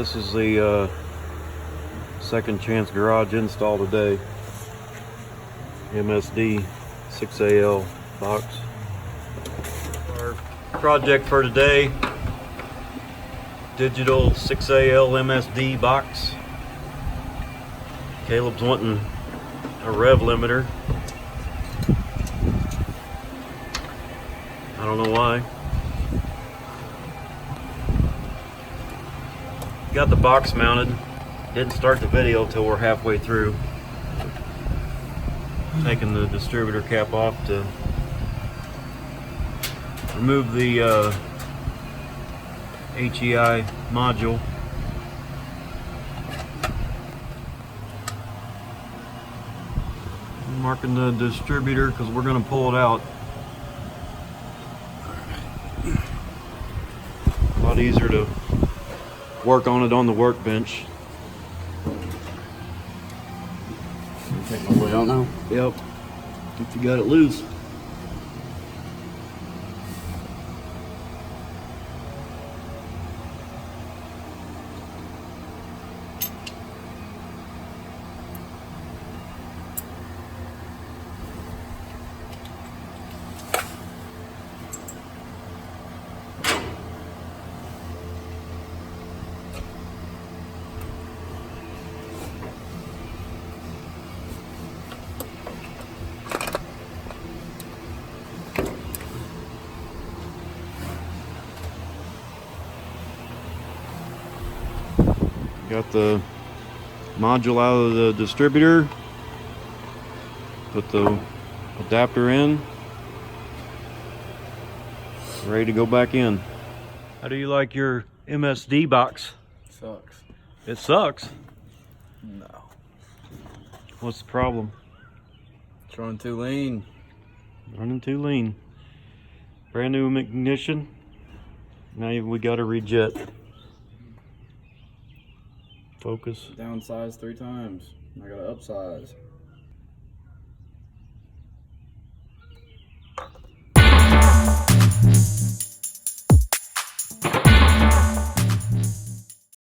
This is the second chance garage install today. MSD 6AL box. Our project for today, digital 6AL MSD box. Caleb's wanting a rev limiter. I don't know why. Got the box mounted. Didn't start the video till we're halfway through. Taking the distributor cap off to remove the HEI module. I'm marking the distributor because we're going to pull it out. A lot easier to work on it on the workbench. Take it all the way out now? Yep. If you got it loose. Got the module out of the distributor. Put the adapter in. Ready to go back in. How do you like your MSD box? Sucks. It sucks. No. What's the problem? It's running too lean. Running too lean. Brand new ignition. Now we got a rejet. Focus. Downsize 3 times. I gotta upsize.